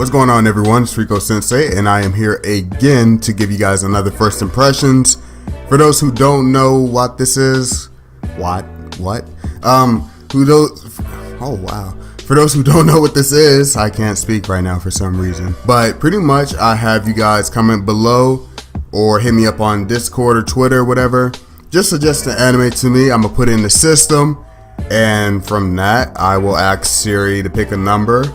What's going on, everyone? It's Rico Sensei, and I am here again to give you guys another first impressions. For those who don't know what this is, For those who don't know what this is, I can't speak right now for some reason. But pretty much, I have you guys comment below or hit me up on Discord or Twitter or whatever. Just suggest an anime to me. I'm gonna put it in the system, and from that, I will ask Siri to pick a number.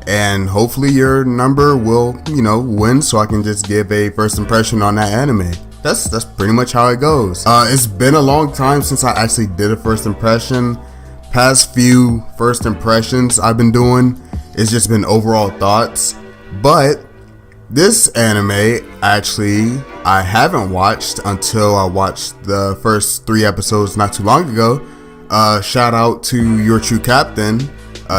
And hopefully your number will, win, so I can just give a first impression on that anime. That's pretty much how it goes. It's been a long time since I actually did a first impression. Past few first impressions I've been doing, it's just been overall thoughts. But this anime, actually, I haven't watched until I watched the first 3 episodes not too long ago. Shout out to Yourtruecaptains.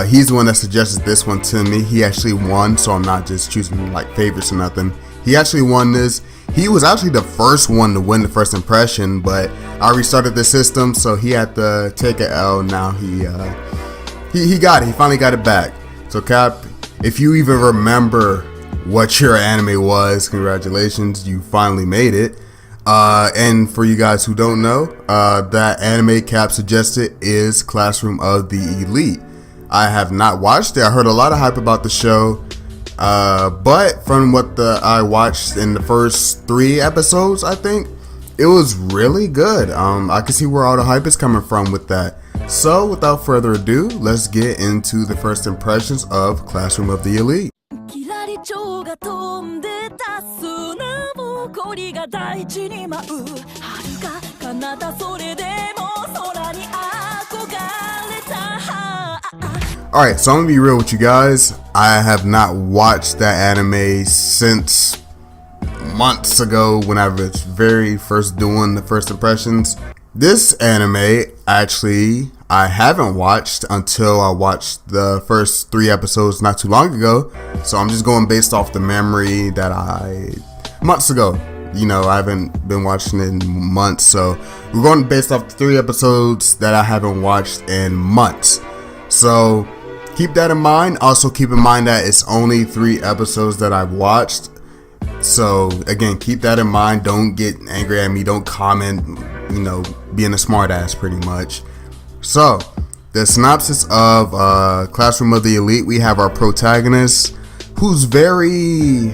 He's the one that suggested this one to me. He actually won, so I'm not just choosing like favorites or nothing. He actually won this. He was actually the first one to win the first impression, but I restarted the system, so he had to take an L. Now he got it. He finally got it back. So Cap, if you even remember what your anime was, congratulations, you finally made it. And for you guys who don't know, that anime Cap suggested is Classroom of the Elite. I have not watched it. I heard a lot of hype about the show, but from what I watched in the first 3 episodes, I think it was really good. I can see where all the hype is coming from with that. So without further ado, let's get into the first impressions of Classroom of the Elite. Alright, so I'm gonna be real with you guys. I have not watched that anime since months ago when I was very first doing the first impressions. This anime, actually, I haven't watched until I watched the first 3 episodes not too long ago. So I'm just going based off the memory that months ago. I haven't been watching it in months. So we're going based off the 3 episodes that I haven't watched in months. So keep that in mind. Also keep in mind that it's only 3 episodes that I've watched. So again, keep that in mind. Don't get angry at me. Don't comment, being a smart ass pretty much. So the synopsis of Classroom of the Elite, we have our protagonist who's very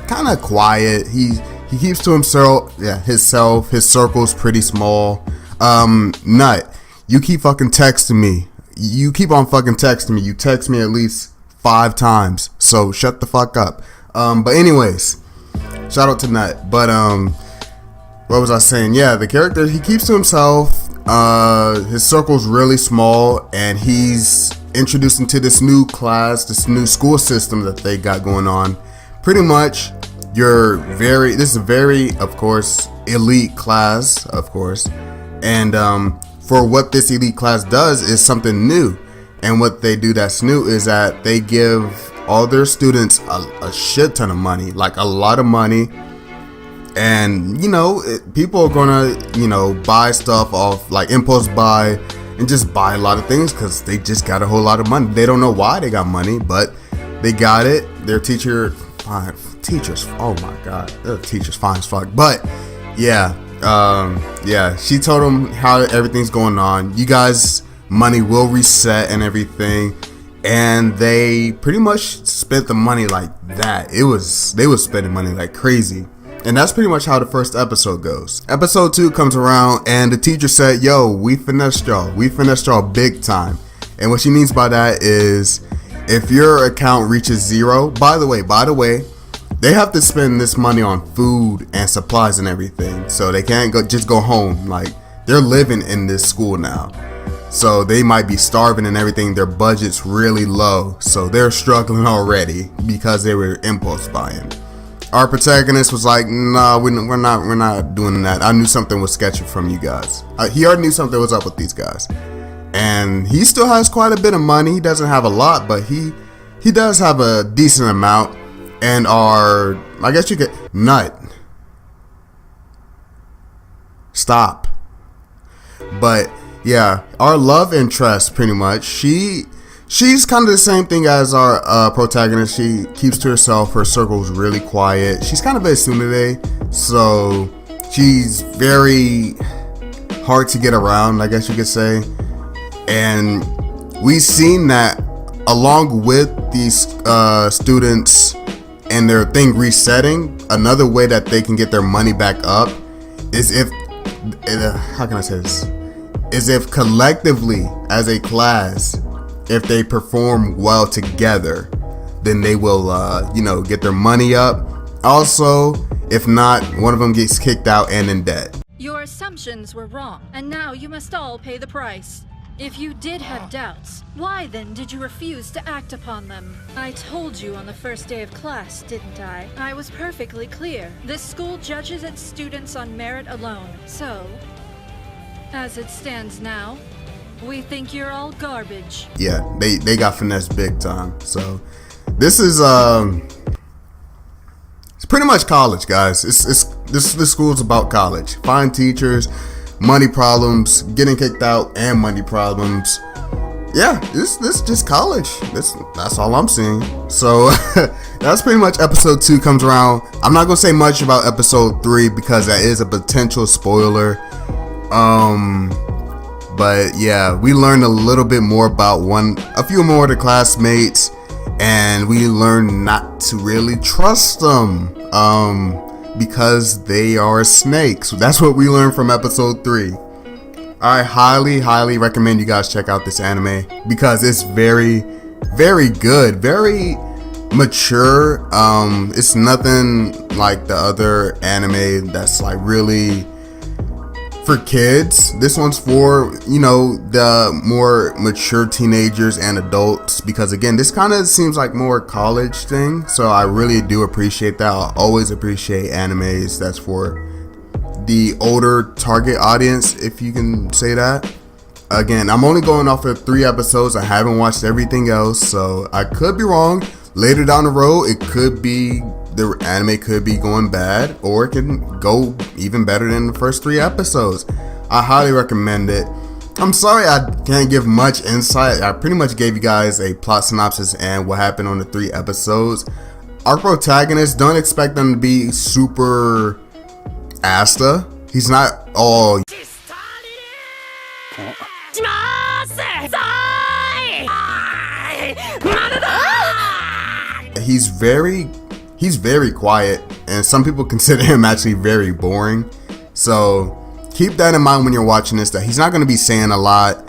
kind of quiet. He keeps to himself. His circle's pretty small. Nut, you keep fucking texting me. You keep on fucking texting me. You text me at least 5 times. So shut the fuck up. But anyways, shout out to Nut. But what was I saying? Yeah, the character, he keeps to himself. His circle's really small, and he's introduced into this new class, this new school system that they got going on. Pretty much, this is a very, of course, elite class, of course, and for what this elite class does is something new. And what they do that's new is that they give all their students a shit ton of money, like a lot of money. And, people are gonna, buy stuff off, like impulse buy, and just buy a lot of things because they just got a whole lot of money. They don't know why they got money, but they got it. Their teachers, oh my god, their teachers fine as fuck. But yeah. She told them how everything's going on. You guys, money will reset and everything, and they pretty much spent the money like that. They was spending money like crazy, and that's pretty much how the first episode goes. Episode 2 comes around, and the teacher said, "Yo, we finessed y'all big time." And what she means by that is, if your account reaches 0, by the way. They have to spend this money on food and supplies and everything, so they can't just go home. Like, they're living in this school now, so they might be starving and everything. Their budget's really low, so they're struggling already because they were impulse buying. Our protagonist was like, "Nah, we're not doing that. I knew something was sketchy from you guys." He already knew something was up with these guys, and he still has quite a bit of money. He doesn't have a lot, but he does have a decent amount. And I guess you could, Nut, stop. But yeah, our love interest, pretty much, she She's kind of the same thing as our protagonist. She keeps to herself. Her circle's really quiet. She's kind of a tsundere, so she's very hard to get around, I guess you could say. And we've seen that along with these students and their thing resetting, another way that they can get their money back up is if, how can I say this? Is if collectively as a class, if they perform well together, then they will, get their money up. Also, if not, one of them gets kicked out and in debt. Your assumptions were wrong, and now you must all pay the price. If you did have doubts, why then did you refuse to act upon them? I told you on the first day of class, didn't I? I was perfectly clear. This school judges its students on merit alone. So, as it stands now, we think you're all garbage. Yeah, they got finessed big time. So this is it's pretty much college, guys. This school's about college. Fine teachers, money problems, getting kicked out, and money problems. Yeah, this just college. That's all I'm seeing. So that's pretty much episode 2 comes around. I'm not gonna say much about episode 3 because that is a potential spoiler. But yeah, we learned a little bit more about a few more of the classmates, and we learned not to really trust them, because they are snakes. So that's what we learned from episode 3. I highly recommend you guys check out this anime because it's very, very good, very mature. It's nothing like the other anime that's like really for kids. This one's for, the more mature teenagers and adults, because again, this kind of seems like more college thing. So I really do appreciate that. I always appreciate animes that's for the older target audience, if you can say that. Again, I'm only going off of 3 episodes. I haven't watched everything else, so I could be wrong. Later down the road, the anime could be going bad, or it can go even better than the first 3 episodes. I highly recommend it. I'm sorry I can't give much insight. I pretty much gave you guys a plot synopsis and what happened on the 3 episodes. Our protagonist, don't expect them to be super Asta. He's not all. He's very quiet, and some people consider him actually very boring. So keep that in mind when you're watching this, that he's not going to be saying a lot.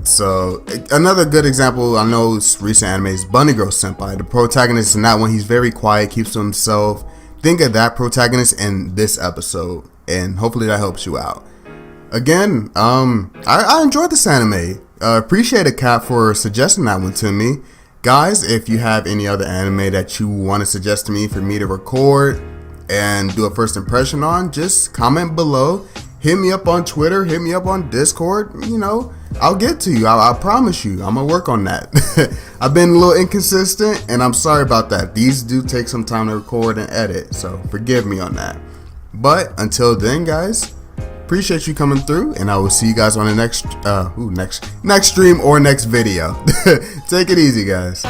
So another good example, I know it's recent anime, is Bunny Girl Senpai. The protagonist in that one, he's very quiet, keeps to himself. Think of that protagonist in this episode, and hopefully that helps you out. Again, I enjoyed this anime. Appreciate it, Kat, for suggesting that one to me. Guys, if you have any other anime that you want to suggest to me for me to record and do a first impression on, just comment below. Hit me up on Twitter, hit me up on Discord. I'll get to you. I promise you, I'm gonna work on that. I've been a little inconsistent, and I'm sorry about that. These do take some time to record and edit, so forgive me on that. But until then, guys, appreciate you coming through, and I will see you guys on the next stream or next video. Take it easy, guys.